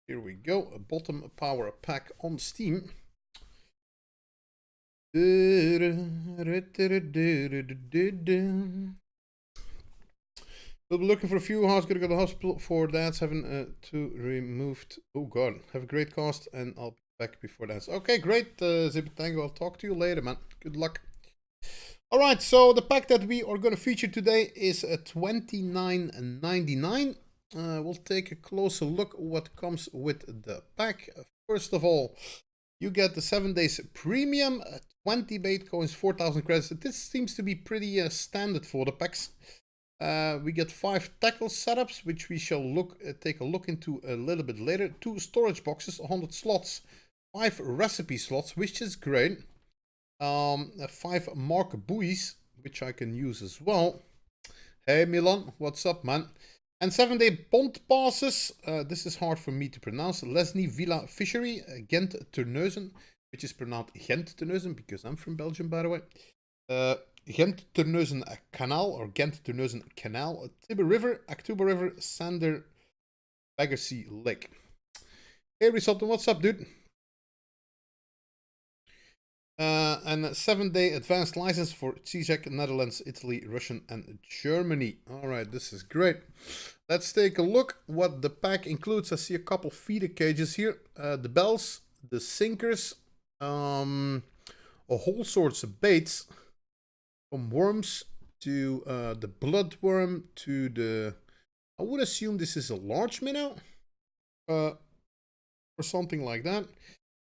Here we go, a bottom power pack on Steam. We'll be looking for a few hours. Gonna go to the hospital for dad's having to removed. Oh god, have a great cast, and I'll be back before that. Okay, great, Zipatango. I'll talk to you later, man. Good luck. All right, so the pack that we are going to feature today is a $29.99. We'll take a closer look what comes with the pack. First of all, you get the 7 days premium, 20 bait coins, 4,000 credits. This seems to be pretty standard for the packs. We get 5 tackle setups, which we shall take a look into a little bit later. 2 storage boxes, 100 slots, 5 recipe slots, which is great. 5 mark buoys, which I can use as well. Hey Milan, what's up, man? And 7-day pond passes. This is hard for me to pronounce. Lesnie Villa Fishery, Gent Terneuzen, which is pronounced Gent Terneuzen because I'm from Belgium, by the way. Gent Terneuzen Canal or Gent Terneuzen Canal, Tiber River, Actuba River, Sander, Baggersea Lake. Hey Risotto, what's up, dude? And a 7-day advanced license for Czech, Netherlands, Italy, Russian, and Germany. Alright, this is great. Let's take a look what the pack includes. I see a couple feeder cages here. The bells, the sinkers, a whole sorts of baits. From worms to the bloodworm to the... I would assume this is a large minnow. Or something like that.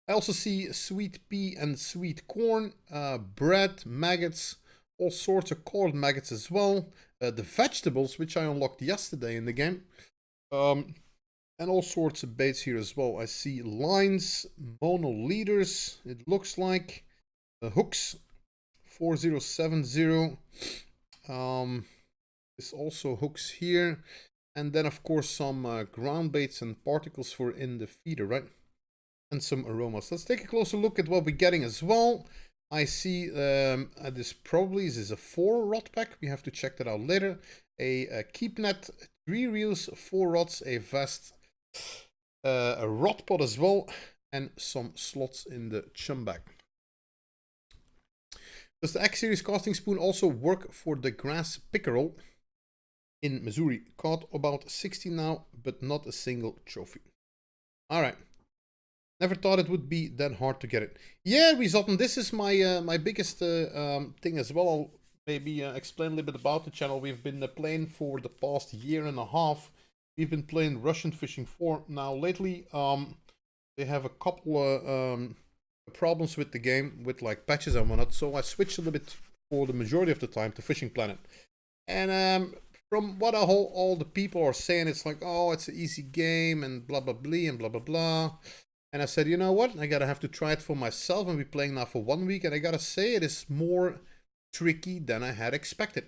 I also see sweet pea and sweet corn, bread, maggots, all sorts of colored maggots as well. The vegetables, which I unlocked yesterday in the game. And all sorts of baits here as well. I see lines, mono leaders, it looks like. Hooks, 4070. There's also hooks here. And then, of course, some ground baits and particles for in the feeder, right? And some aromas. Let's take a closer look at what we're getting as well. I see this probably is a 4 rod pack. We have to check that out later. A keep net, 3 reels, 4 rods, a vest, a rod pot as well, and some slots in the chum bag. Does the X Series casting spoon also work for the grass pickerel in Missouri? Caught about 60 now, but not a single trophy. Alright. Never thought it would be that hard to get it. Yeah, Risotton, this is my my biggest thing as well. I'll maybe explain a little bit about the channel. We've been playing for the past year and a half. We've been playing Russian Fishing 4. Now, lately, they have a couple of problems with the game, with like patches and whatnot. So I switched a little bit for the majority of the time to Fishing Planet. And from what all the people are saying, it's like, oh, it's an easy game and blah, blah, blah, and blah, blah, blah. And I said, you know what? I gotta have to try it for myself. And we're playing now for 1 week. And I gotta say, it is more tricky than I had expected.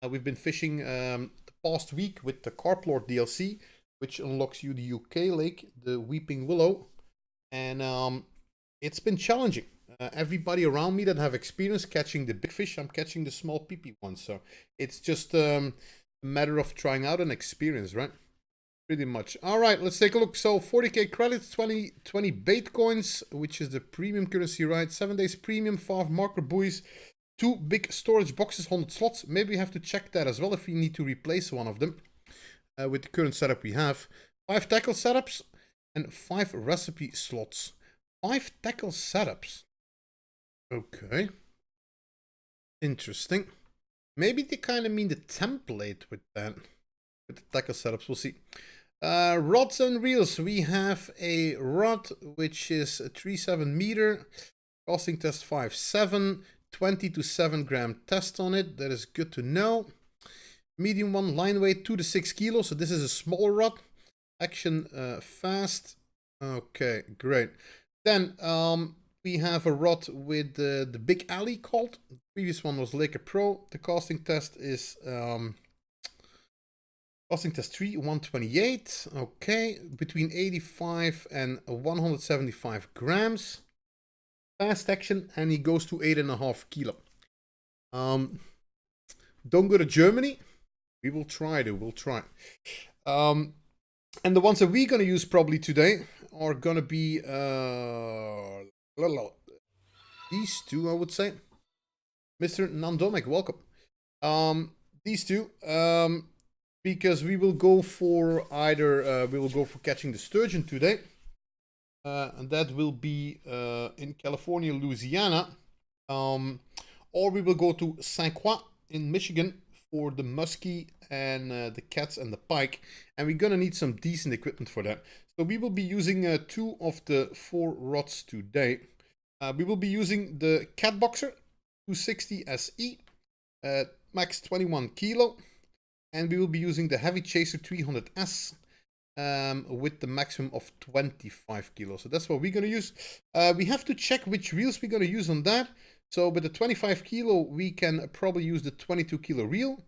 We've been fishing the past week with the Carp Lord DLC, which unlocks you the UK lake, the Weeping Willow. And it's been challenging. Everybody around me that have experience catching the big fish, I'm catching the small peepee ones. So it's just a matter of trying out an experience, right? Pretty much. All right, let's take a look. So 40k credits, 20 bait coins, which is the premium currency, right? 7 days premium, 5 marker buoys, 2 big storage boxes, 100 slots. Maybe we have to check that as well if we need to replace one of them with the current setup we have. 5 tackle setups and 5 recipe slots. 5 tackle setups. Okay. Interesting. Maybe they kind of mean the template with that. With the tackle setups, we'll see. Rods and reels. We have a rod which is a 3.7 meter, casting test 5.7, 20 to 7 gram test on it. That is good to know. Medium one, line weight 2 to 6 kilos. So this is a smaller rod. Action fast. Okay, great. Then we have a rod with the Big Alley called. The previous one was Laker Pro. The casting test is casting test 3, 128. Okay, between 85 and 175 grams. Fast action, and he goes to 8.5 kilo. Don't go to Germany. We will try, though. We'll try. And the ones that we're going to use probably today are going to be these two, I would say. Mr. Nandomek, welcome. These two, because we will go for either, we will go for catching the sturgeon today. And that will be in California, Louisiana. Or we will go to St. Croix in Michigan for the muskie and the cats and the pike. And we're going to need some decent equipment for that. So we will be using 2 of the 4 rods today. We will be using the Cat Boxer 260 SE, max 21 kilo. And we will be using the Heavy Chaser 300S with the maximum of 25 kilos. So that's what we're going to use. We have to check which reels we're going to use on that. So with the 25 kilo, we can probably use the 22 kilo reel.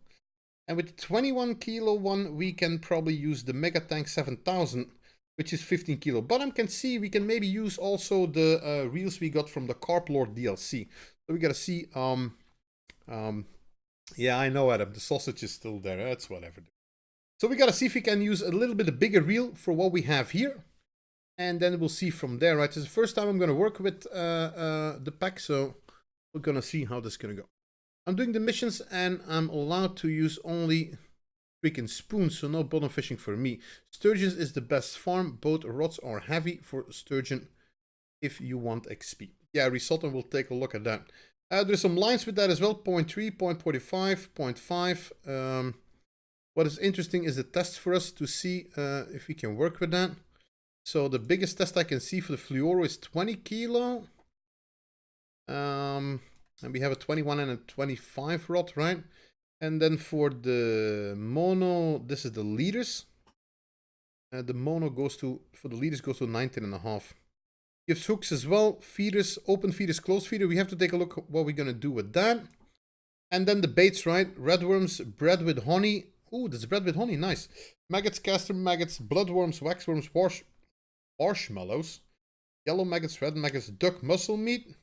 And with the 21 kilo one, we can probably use the Mega Tank 7000, which is 15 kilo. Bottom can see we can maybe use also the reels we got from the Carp Lord DLC. So we got to see. Yeah, I know, Adam. The sausage is still there. That's whatever. So we got to see if we can use a little bit bigger reel for what we have here. And then we'll see from there, right? This is the first time I'm going to work with the pack. So we're going to see how this is going to go. I'm doing the missions and I'm allowed to use only freaking spoons, so no bottom fishing for me. Sturgeons is the best farm. Both rods are heavy for sturgeon if you want XP. Yeah, Risotto will take a look at that. There's some lines with that as well, 0.3, 0.45, 0.5. What is interesting is the test for us to see if we can work with that. So the biggest test I can see for the Fluoro is 20 kilo. And we have a 21 and a 25 rod, right? And then for the mono, this is the leaders. The mono goes to, for the leaders goes to 19.5. Gives hooks as well, feeders, open feeders, closed feeder. We have to take a look at what we're gonna do with that. And then the baits, right? Redworms, bread with honey. Ooh, that's bread with honey, nice. Maggots, castor maggots, bloodworms, waxworms, marshmallows, yellow maggots, red maggots, duck muscle meat,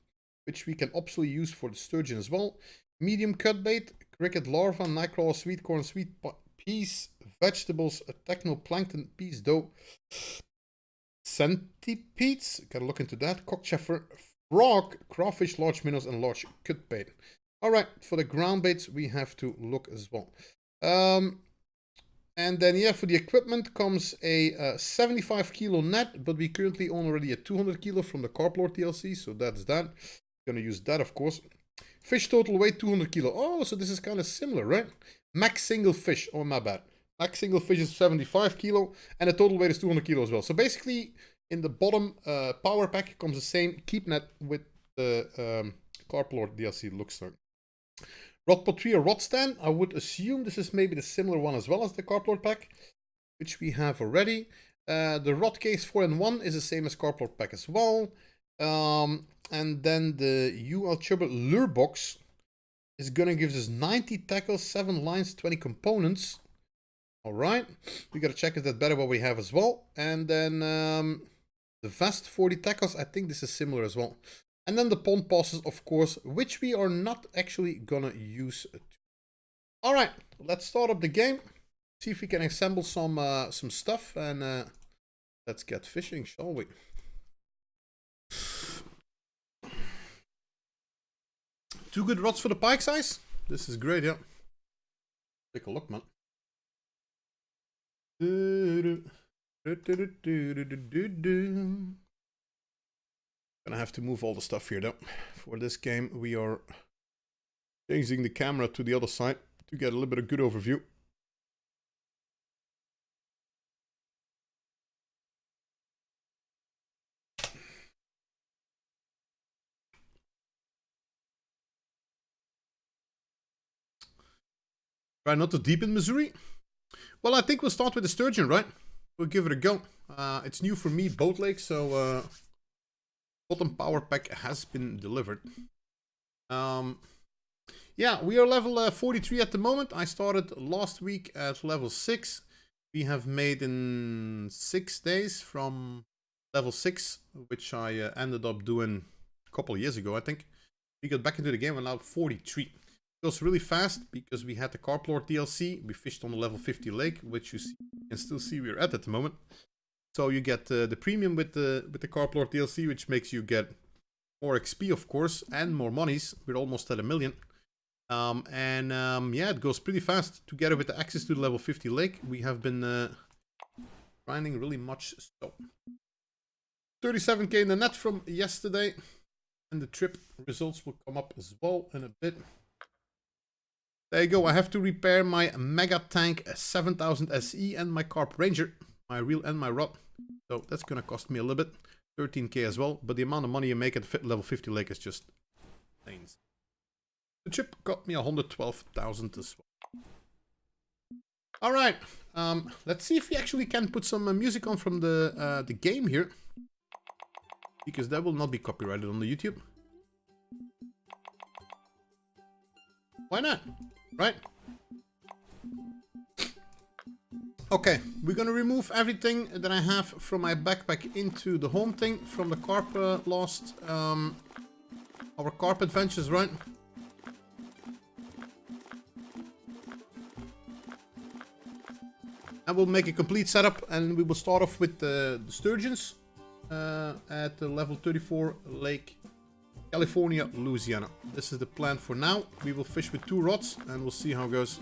which we can optionally use for the sturgeon as well. Medium cut bait, cricket larva, nightcrawler, sweet corn, sweet peas, vegetables, technoplankton, peas, dough, centipedes, gotta look into that, cockchafer, frog, crawfish, large minnows, and large cut bait. Alright, for the ground baits, we have to look as well. And then, yeah, for the equipment comes a 75 kilo net, but we currently own already a 200 kilo from the Carp Lord DLC, so that's that. Gonna use that, of course. Fish total weight 200 kilo. Oh, so this is kind of similar, right? Max single fish. Oh, my bad. Max single fish is 75 kilo, and the total weight is 200 kilo as well. So basically, in the bottom power pack comes the same keep net with the Carp Lord DLC looks like. Rod pot 3 or rod stand. I would assume this is maybe the similar one as well as the Carp Lord pack, which we have already. The rod case 4-in-1 is the same as Carp Lord pack as well. And then the UL Chubber lure box is gonna give us 90 tackles, 7 lines, 20 components. All right, we gotta check is that better what we have as well. And then the vest 40 tackles. I think this is similar as well. And then the pond passes, of course, which we are not actually gonna use. All right, let's start up the game. See if we can assemble some stuff, and let's get fishing, shall we? 2 good rods for the pike size. This is great, yeah. Take a look, man. Gonna have to move all the stuff here, though. For this game, we are changing the camera to the other side to get a little bit of good overview. Try not to deep in Missouri. Well, I think we'll start with the sturgeon, right? We'll give it a go. It's new for me, Boat Lake, so bottom power pack has been delivered. Yeah, we are level 43 at the moment. I started last week at level 6. We have made in 6 days from level 6, which I ended up doing a couple of years ago, I think. We got back into the game and now 43. goes really fast because we had the Carp Lord DLC. We fished on the level 50 lake, which you can still see we're at the moment. So you get the premium with the Carp Lord DLC, which makes you get more XP, of course, and more monies. We're almost at 1 million. Yeah, it goes pretty fast. Together with the access to the level 50 lake, we have been grinding really much so. 37k in the net from yesterday. And the trip results will come up as well in a bit. There you go. I have to repair my Mega Tank 7000 SE and my Carp Ranger. My reel and my rod. So that's going to cost me a little bit. 13k as well. But the amount of money you make at level 50 lake is just insane. The trip got me 112,000 as well. Alright. Let's see if we actually can put some music on from the game here. Because that will not be copyrighted on the YouTube. Why not? Right? Okay, we're gonna remove everything that I have from my backpack into the home thing from the Carp Lost, our Carp Adventures, right? And we'll make a complete setup, and we will start off with the sturgeons. At the level 34 Lake, California, Louisiana. This is the plan for now. We will fish with 2 rods and we'll see how it goes.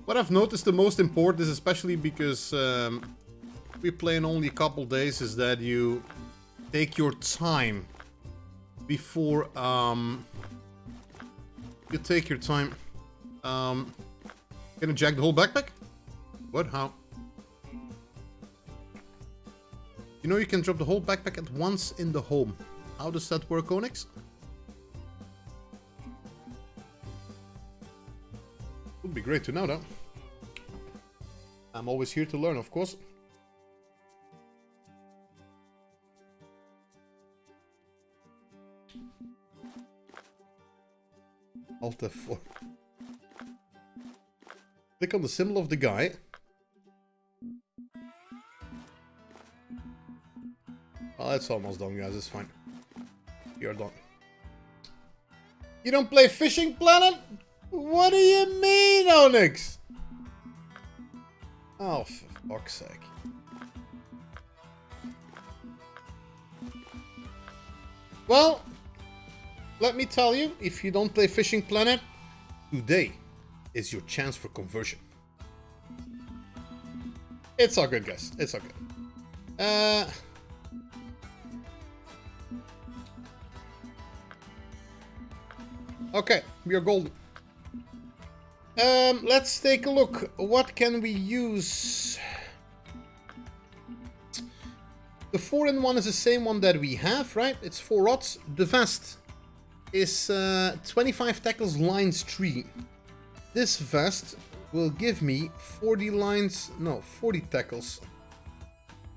What I've noticed the most important is, especially because we're playing only a couple days, is that you take your time before you take your time. Gonna jack the whole backpack? What? How? You know you can drop the whole backpack at once in the home. How does that work, Onyx? Would be great to know that. I'm always here to learn, of course. Alt F4. Click on the symbol of the guy. Oh, it's almost done, guys. It's fine. You're done. You don't play Fishing Planet? What do you mean, Onyx? Oh, for fuck's sake. Well, let me tell you, if you don't play Fishing Planet, today is your chance for conversion. It's all good, guys. It's all good. Okay, we are golden. Let's take a look. What can we use? The 4-in-1 is the same one that we have, right? It's 4 rods. The vest is 25 tackles lines 3. This vest will give me 40 tackles.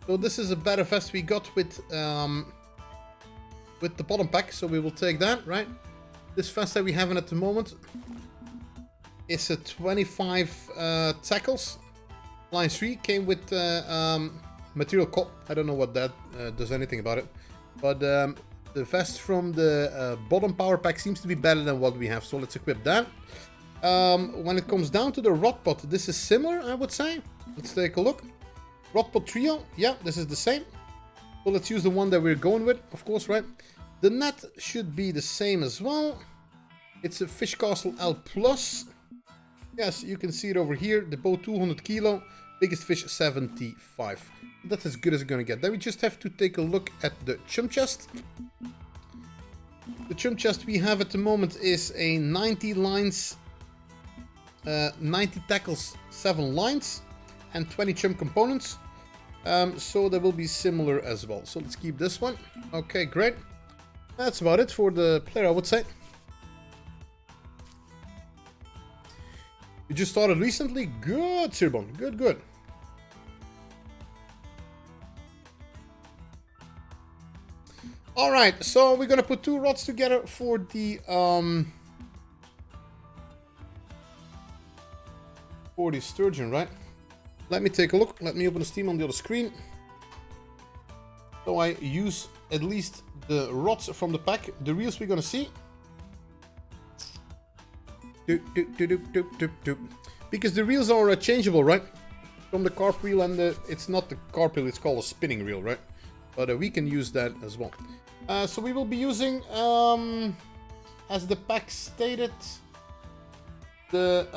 So this is a better vest we got with the bottom pack, so we will take that, right? This vest that we have in at the moment is a 25 tackles. Line 3 came with material cop. I don't know what that does anything about it. But the vest from the bottom power pack seems to be better than what we have. So let's equip that. When it comes down to the rod pot, this is similar, I would say. Let's take a look. Rod pot trio. Yeah, this is the same. So let's use the one that we're going with, of course, right? The net should be the same as well. It's a Fish Castle L+. Yes, you can see it over here. The boat 200 kilo. Biggest fish 75. That's as good as it's gonna get. Then we just have to take a look at the chum chest. The chum chest we have at the moment is a 90 lines, 90 tackles, 7 lines, and 20 chum components. So they will be similar as well. So let's keep this one. Okay, great. That's about it for the player, I would say. You just started recently? Good, Sirbon. Good, good. Alright, so we're gonna put 2 rods together for the sturgeon, right? Let me take a look. Let me open the Steam on the other screen. So I use at least the rods from the pack. The reels we're gonna see. Because the reels are changeable, right? From the carp reel, and it's not the carp reel, it's called a spinning reel, right? But we can use that as well. So we will be using, as the pack stated, the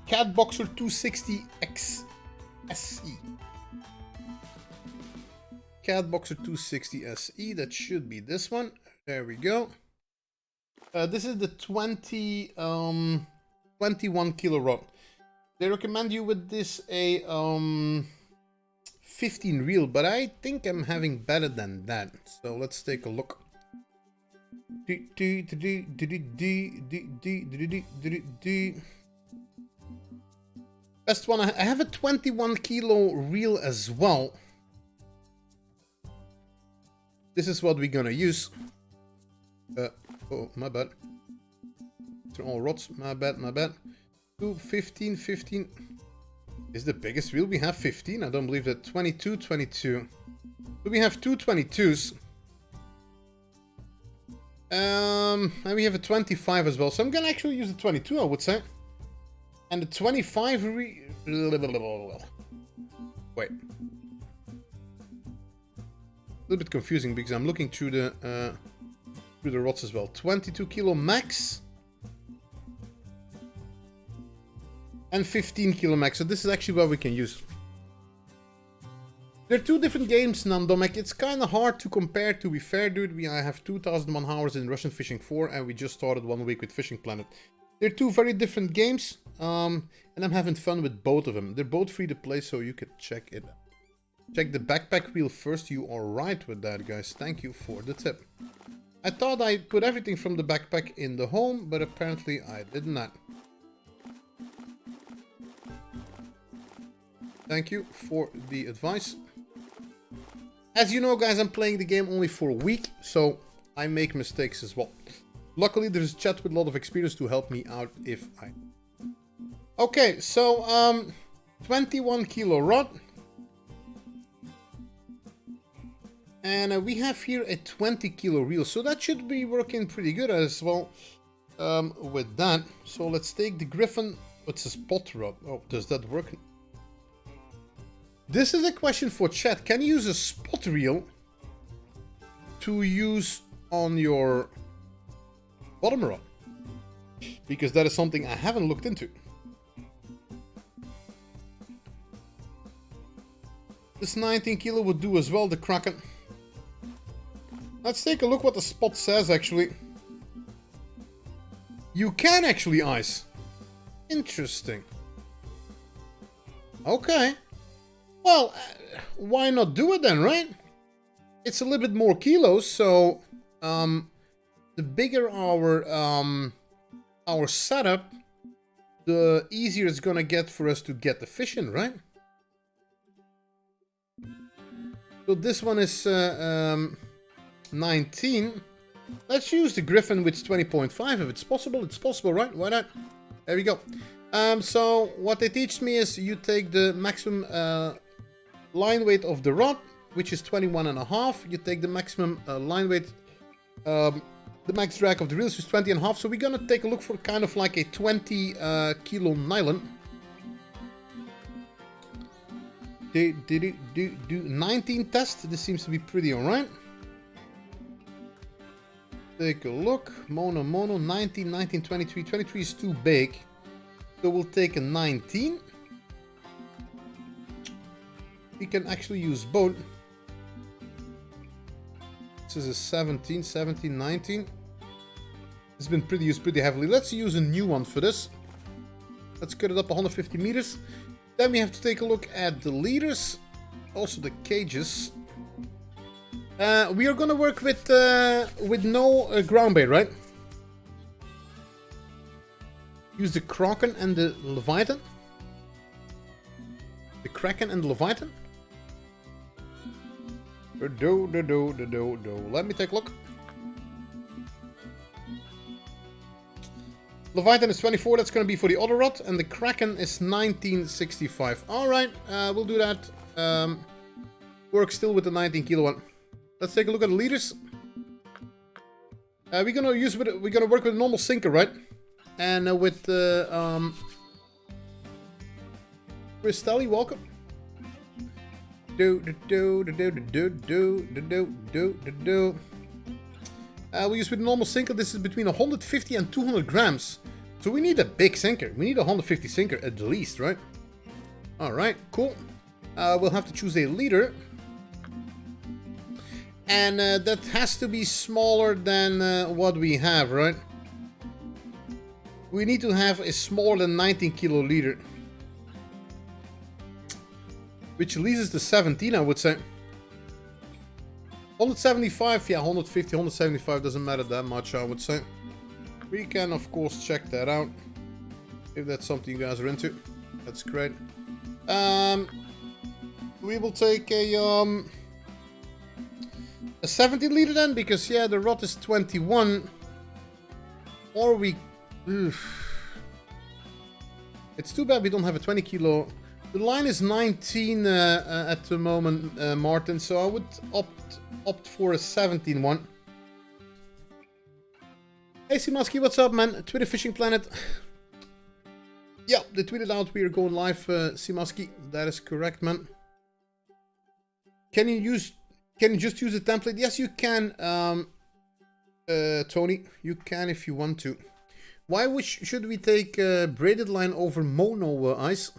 Catboxer 260X SE. Catboxer 260 SE, that should be this one. There we go. This is the 21 kilo rod. They recommend you with this a 15 reel, but I think I'm having better than that. So let's take a look. Best one, I have a 21 kilo reel as well. This is what we're gonna use. Oh, my bad. They're all rods. My bad, my bad. 15. Is the biggest reel we have 15? I don't believe that. 22. So we have two 22s. And we have a 25 as well. So I'm gonna actually use the 22, I would say. And the 25 wait. A little bit confusing because I'm looking through the rods as well. 22 kilo max. And 15 kilo max. So this is actually what we can use. They're two different games, Nandomek. It's kind of hard to compare, to be fair, dude. I have 2001 hours in Russian Fishing 4 and we just started 1 week with Fishing Planet. They're two very different games. And I'm having fun with both of them. They're both free to play, so you could check it out. Check the backpack wheel first. You are right with that, guys. Thank you for the tip. I thought I put everything from the backpack in the home, but apparently I did not. Thank you for the advice. As you know, guys, I'm playing the game only for a week, so I make mistakes as well. Luckily, there's a chat with a lot of experience to help me out if I... Okay, so, 21 kilo rod. And we have here a 20 kilo reel, so that should be working pretty good as well with that. So let's take the Griffin. It's a spot rod. Oh, does that work? This is a question for chat. Can you use a spot reel to use on your bottom rod? Because that is something I haven't looked into. This 19 kilo would do as well, the Kraken. Let's take a look what the spot says, actually. You can actually ice. Interesting. Okay. Well, why not do it then, right? It's a little bit more kilos, so the bigger our setup, the easier it's gonna get for us to get the fish in, right? So this one is 19. Let's use the Griffin, which is 20.5 if it's possible. It's possible, right? Why not? There we go. So what they teach me is you take the maximum line weight of the rod, which is 21.5. You take the maximum line weight, the max drag of the reels is 20.5. So we're gonna take a look for kind of like a 20 kilo nylon. Do 19 test. This seems to be pretty alright. Take a look. Mono, 19, 19, 23. 23 is too big. So we'll take a 19. We can actually use both. This is a 17, 19. It's been used pretty heavily. Let's use a new one for this. Let's cut it up 150 meters. Then we have to take a look at the leaders. Also the cages. We are gonna work with no ground bait, right? Use the Kraken and the Leviathan. The Kraken and the Leviathan. Let me take a look. Leviathan is 24, that's going to be for the other rod. And the Kraken is 1965. Alright, we'll do that. Work still with the 19 kilo one. Let's take a look at the leaders. We're gonna work with a normal sinker, right? And with the Cristelli, welcome. We use with normal sinker. This is between 150 and 200 grams. So we need a big sinker. We need a 150 sinker at least, right? Alright, cool. We'll have to choose a leader. And that has to be smaller than what we have, right? We need to have a smaller than 19 kilo leader. Which leads us to 17, I would say. 175, yeah, 150, 175 doesn't matter that much, I would say. We can, of course, check that out. If that's something you guys are into. That's great. We will take a 17 liter then, because, yeah, the rod is 21. Or we... It's too bad we don't have a 20 kilo... The line is 19 at the moment, Martin, so I would opt for a 17 one. Hey, Simaski, what's up, man? Twitter Fishing Planet. Yeah, they tweeted out we are going live, Simaski. That is correct, man. Can you just use a template? Yes, you can, Tony. You can if you want to. Why should we take braided line over mono ice?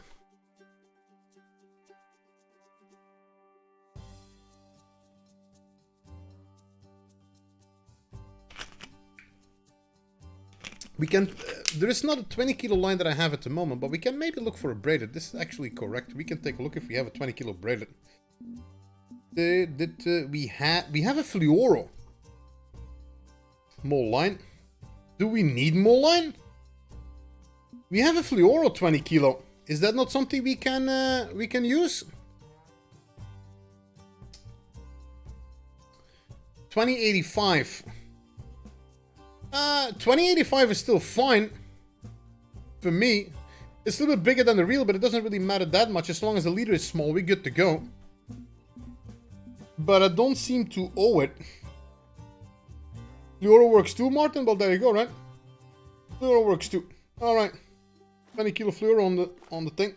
We can, there is not a 20 kilo line that I have at the moment, but we can maybe look for a braided. This is actually correct. We can take a look if we have a 20 kilo braided. We have a fluoro mole line. Do we need mole line? We have a fluoro 20 kilo. Is that not something we can use? 2085. 2085 is still fine for me. It's a little bit bigger than the reel, but it doesn't really matter that much. As long as the leader is small, we're good to go. But I don't seem to owe it. Fluoro works too, Martin? Well, there you go, right? Fluoro works too. Alright. 20 kilo fluoro on the thing.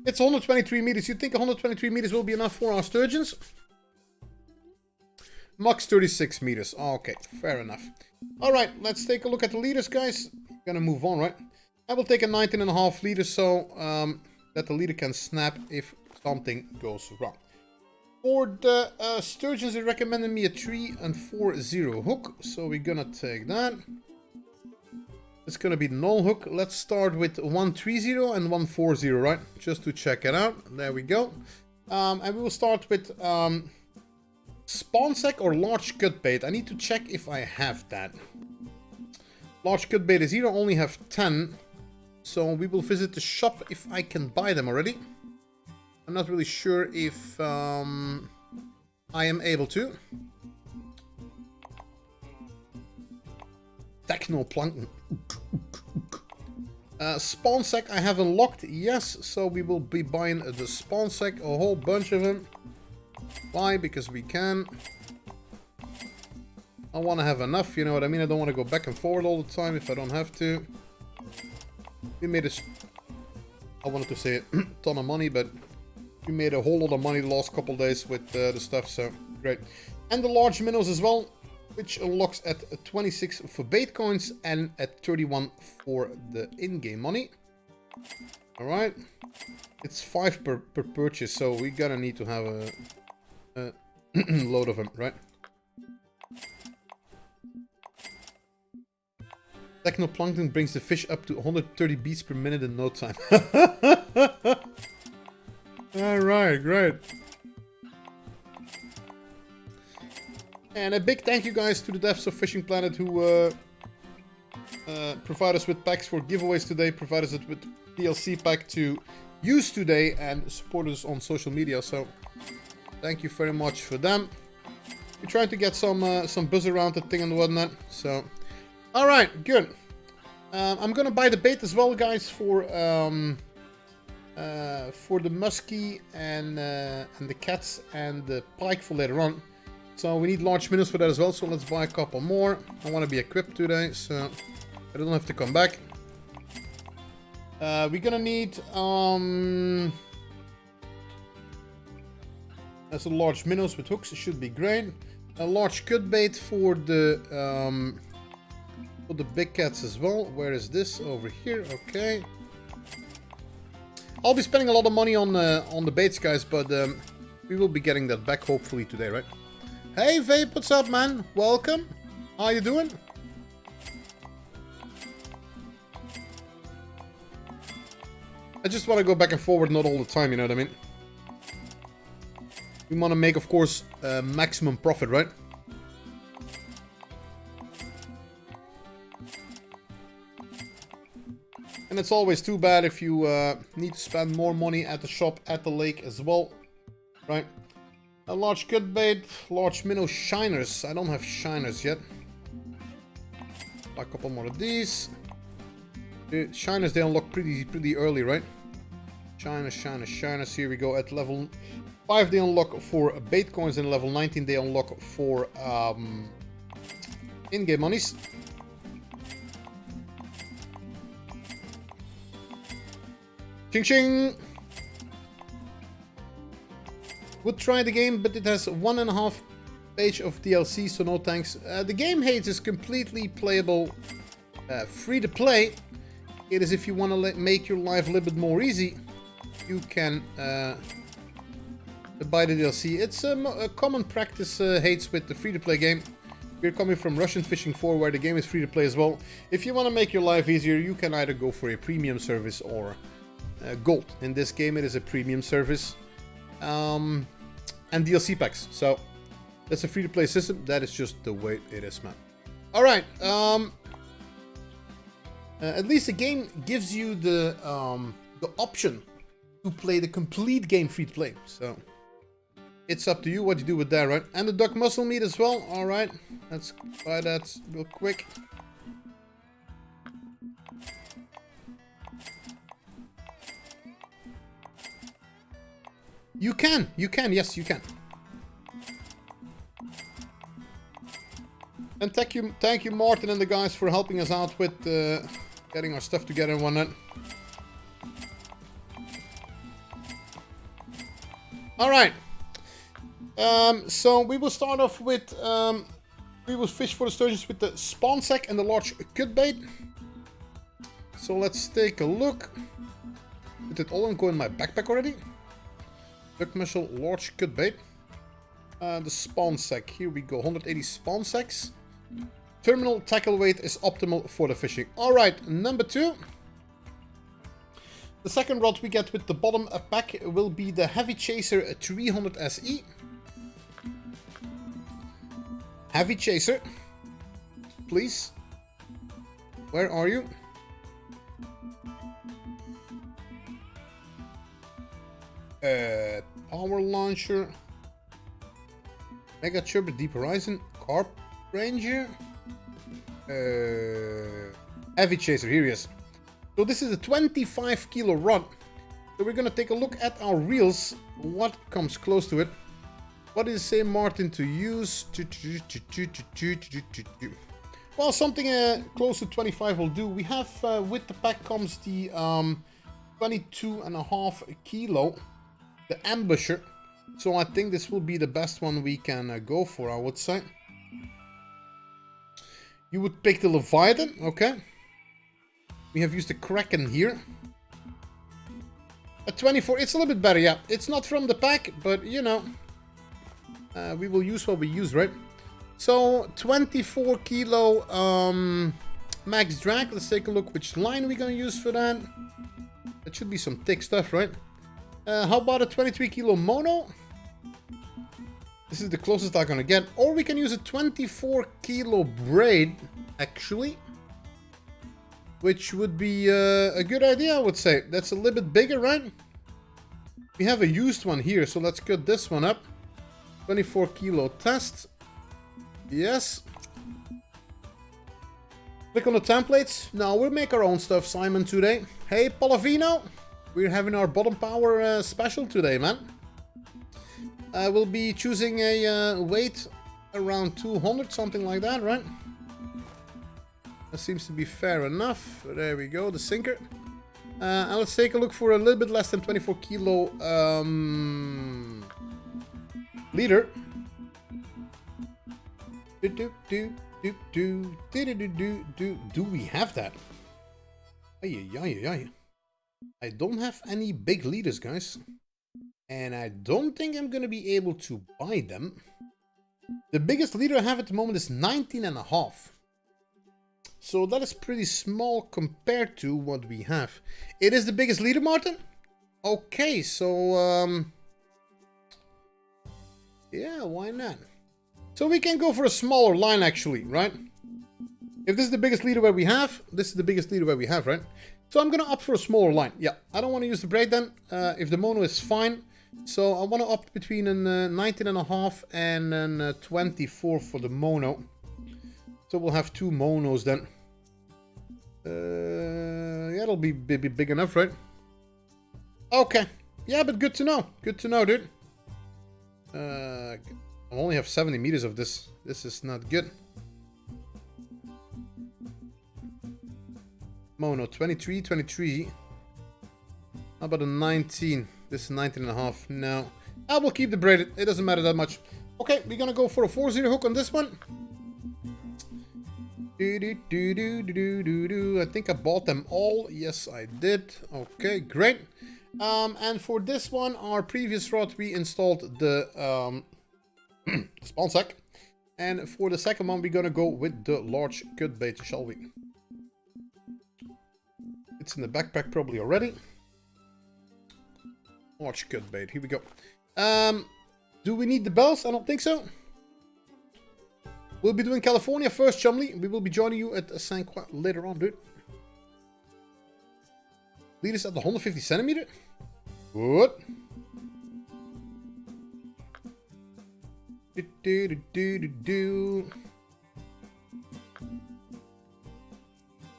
It's 123 meters. You think 123 meters will be enough for our sturgeons? Max 36 meters. Okay, fair enough. Alright, let's take a look at the leaders, guys. Gonna move on, right? I will take a 19.5 leader so that the leader can snap if something goes wrong. For the sturgeons, they recommended me a 3 and 4-0 hook, so we're gonna take that. It's gonna be the null hook. Let's start with 130 and 140, right? Just to check it out. There we go. And we will start with spawn sack or large cut bait. I need to check if I have that. Large cut bait is here. I only have 10. So we will visit the shop if I can buy them already. I'm not really sure if I am able to. Technoplankton. Spawn sack I have unlocked. Yes, so we will be buying the spawn sack. A whole bunch of them. Why? Because we can. I want to have enough, you know what I mean? I don't want to go back and forward all the time if I don't have to. We made a... I wanted to say a ton of money, but we made a whole lot of money the last couple days with the stuff, so great. And the large minnows as well, which unlocks at 26 for bait coins and at 31 for the in-game money. Alright. It's 5 per purchase, so we're gonna need to have a load of them, right? Technoplankton brings the fish up to 130 beats per minute in no time. Alright, great. And a big thank you guys to the devs of Fishing Planet who provide us with packs for giveaways today, provide us with DLC pack to use today and support us on social media, so thank you very much for them. We're trying to get some buzz around the thing and whatnot, so alright, good. I'm gonna buy the bait as well, guys, for the muskie and the cats and the pike for later on. So we need large minnows for that as well. So let's buy a couple more. I want to be equipped today, so I don't have to come back. We're gonna need some large minnows with hooks. It should be great. A large cut bait for the big cats as well. Where is this? Over here. Okay. I'll be spending a lot of money on the baits, guys, but we will be getting that back hopefully today, right? Hey Vape, what's up, man? Welcome. How you doing? I just want to go back and forward, not all the time, you know what I mean? We want to make, of course, maximum profit, right? And it's always too bad if you need to spend more money at the shop, at the lake as well, right? A large cut bait, large minnow shiners. I don't have shiners yet. A couple more of these. The shiners, they unlock pretty early, right? Shiners. Here we go. At level 5 they unlock for bait coins, and level 19 they unlock for in-game monies. Ching ching! Would try the game, but it has 1.5 page of DLC, so no thanks. The game hates is completely playable, free to play. It is if you want to make your life a little bit more easy, you can buy the DLC. It's a common practice hates with the free to play game. We're coming from Russian Fishing 4, where the game is free to play as well. If you want to make your life easier, you can either go for a premium service or gold. In this game, it is a premium service. And DLC packs. So that's a free-to-play system. That is just the way it is, man. All right. At least the game gives you the option to play the complete game free-to-play. So it's up to you what you do with that, right? And the duck muscle meat as well. All right. Let's buy that real quick. You can, yes, you can. And thank you, Martin and the guys for helping us out with getting our stuff together and whatnot. All right. So we will start off with we will fish for the sturgeons with the spawn sack and the large cut bait. So let's take a look. Did it all go in my backpack already? Duck mussel, large cut bait. The spawn sack. Here we go. 180 spawn sacks. Terminal tackle weight is optimal for the fishing. Alright, number 2. The second rod we get with the bottom pack will be the Heavy Chaser 300 SE. Heavy Chaser. Please. Where are you? Power launcher, Mega Chubber, Deep Horizon, Carp Ranger, Heavy Chaser. Here he is. So this is a 25 kilo rod. So we're gonna take a look at our reels. What comes close to it? What does it say, Martin, to use? Well, something close to 25 will do. We have with the pack comes the 22.5 kilo. The Ambusher. So I think this will be the best one we can go for, I would say. You would pick the Leviathan, okay. We have used the Kraken here. A 24, it's a little bit better, yeah. It's not from the pack, but you know. We will use what we use, right? So, 24 kilo max drag. Let's take a look which line we're gonna use for that. That should be some thick stuff, right? How about a 23 kilo mono? This is the closest I'm gonna get. Or we can use a 24 kilo braid, actually. Which would be a good idea, I would say. That's a little bit bigger, right? We have a used one here, so let's cut this one up. 24 kilo test. Yes. Click on the templates. Now we'll make our own stuff, Simon, today. Hey, Polavino. We're having our bottom power special today, man. We'll be choosing a weight around 200, something like that, right? That seems to be fair enough. There we go, the sinker. And let's take a look for a little bit less than 24 kilo leader. Do we have that? I don't have any big leaders, guys. And I don't think I'm gonna be able to buy them. The biggest leader I have at the moment is 19.5. So that is pretty small compared to what we have. It is the biggest leader, Martin? Okay, so yeah, why not? So we can go for a smaller line actually, right? If this is the biggest leader where we have, this is the biggest leader where we have, right? So I'm gonna opt for a smaller line. Yeah, I don't want to use the breakdown. If the mono is fine. So I want to opt between a 19.5 and a 24 for the mono. So we'll have 2 monos then. Yeah, it'll be big enough, right? Okay. Yeah, but good to know. Good to know, dude. I only have 70 meters of this. This is not good. Mono, 23, 23. How about a 19? This is 19.5. No. I will keep the braided. It doesn't matter that much. Okay, we're gonna go for a 4-0 hook on this one. I think I bought them all. Yes, I did. Okay, great. And for this one, our previous rod, we installed the spawn sack. And for the second one, we're gonna go with the large cut bait, shall we? It's in the backpack probably already. Large cut bait. Here we go. Do we need the bells? I don't think so. We'll be doing California first, Chumley. We will be joining you at San Croix later on, dude. Leaders at the 150 centimeter. Good.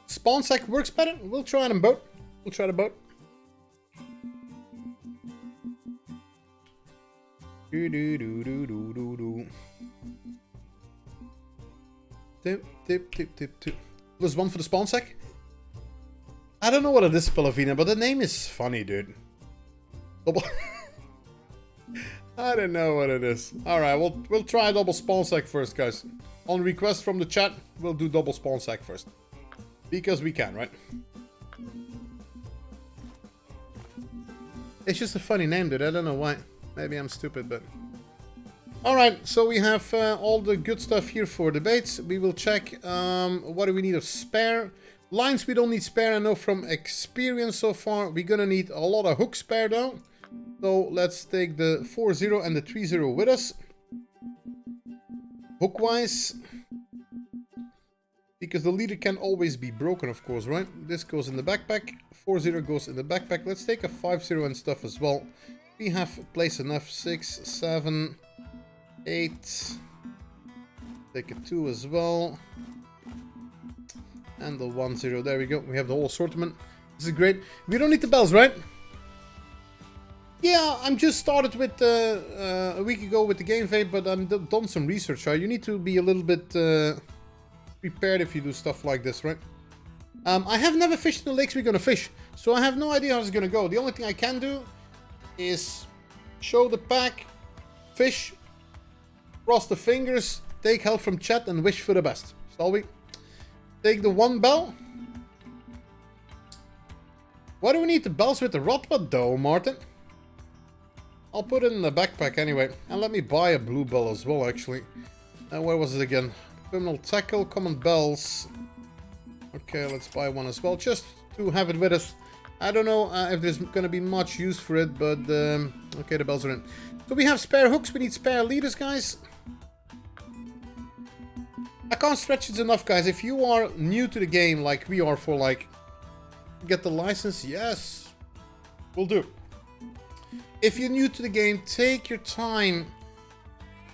Spawn sack works better. We'll try them both. We'll try the boat. There's one for the spawn sack. I don't know what it is, Palavina, but the name is funny, dude. Double. I don't know what it is. All right, we'll try double spawn sack first, guys. On request from the chat, we'll do double spawn sack first, because we can, right? It's just a funny name, dude. I don't know why. Maybe I'm stupid, but... Alright, so we have all the good stuff here for the baits. We will check what do we need of spare. Lines we don't need spare, I know from experience so far. We're gonna need a lot of hook spare though. So let's take the 4-0 and the 3-0 with us. Hook-wise. Because the leader can always be broken, of course, right? This goes in the backpack. 4-0 goes in the backpack. Let's take a 5-0 and stuff as well. We have place enough. 6, 7, 8. Take a 2 as well. And the 1-0. There we go. We have the whole assortment. This is great. We don't need the bells, right? Yeah, I'm just started with a week ago with the game vape, but I've done some research. Right? You need to be a little bit prepared if you do stuff like this, right? I have never fished in the lakes we're gonna fish, so I have no idea how it's gonna go. The only thing I can do is show the pack, fish, cross the fingers, take help from chat, and wish for the best. Shall we? Take the 1 bell. Why do we need the bells with the rod rod though, Martin? I'll put it in the backpack anyway. And let me buy a blue bell as well, actually. Where was it again? Criminal tackle, common bells. Okay, let's buy one as well, just to have it with us. I don't know if there's going to be much use for it, but okay, the bells are in. So we have spare hooks, we need spare leaders, guys. I can't stretch it enough, guys. If you are new to the game, like we are for like, get the license, yes, we'll do. If you're new to the game, take your time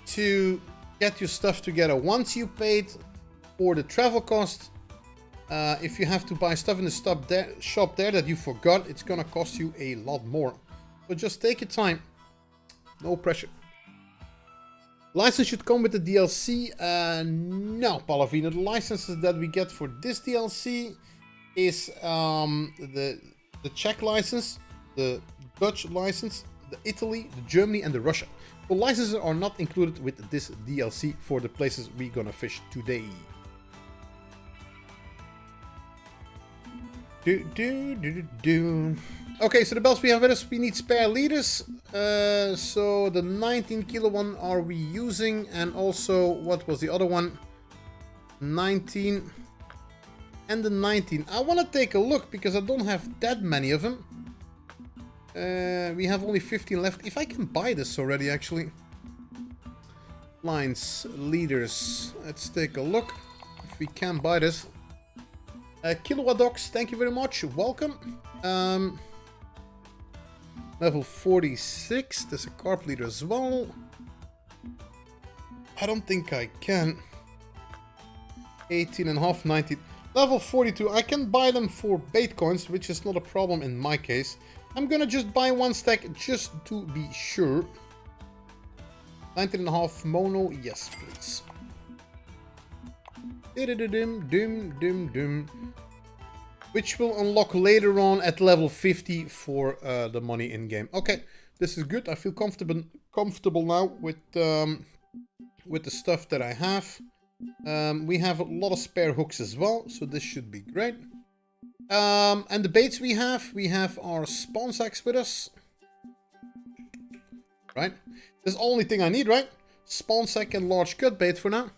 to get your stuff together. Once you paid for the travel cost, if you have to buy stuff in the shop there that you forgot, it's gonna cost you a lot more. So just take your time. No pressure. License should come with the DLC. No, Palavino. The licenses that we get for this DLC is the Czech license, the Dutch license, the Italy, the Germany, and the Russia. The licenses are not included with this DLC for the places we're gonna fish today. Okay, so the bells we have with us, we need spare leaders. So the 19 kilo one are we using, and also what was the other one? 19 and the 19. I want to take a look because I don't have that many of them. We have only 15 left. If I can buy this already, actually. Lines, leaders. Let's take a look if we can buy this. Kilowatt Dogs, thank you very much. Welcome. Level 46. There's a carp leader as well. I don't think I can. 18.5, 19. Level 42. I can buy them for bait coins, which is not a problem in my case. I'm gonna just buy one stack just to be sure. 19.5 mono. Yes, please. Which will unlock later on at level 50 for the money in game. Okay, this is good. I feel comfortable now with the stuff that I have. We have a lot of spare hooks as well, so this should be great. And the baits we have our spawn sacks with us. Right? That's the only thing I need, right? Spawn sack and large cut bait for now.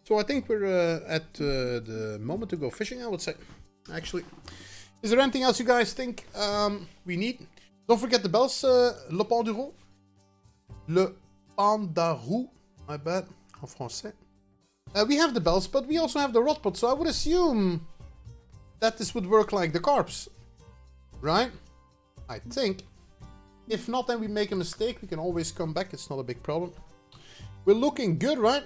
So I think we're at the moment to go fishing, I would say. Actually, is there anything else you guys think we need? Don't forget the bells, le pandarou. Le pandarou, my bad, en français. We have the bells, but we also have the rod pot, so I would assume that this would work like the carps, right? I think. If not, then we make a mistake. We can always come back. It's not a big problem. We're looking good, right?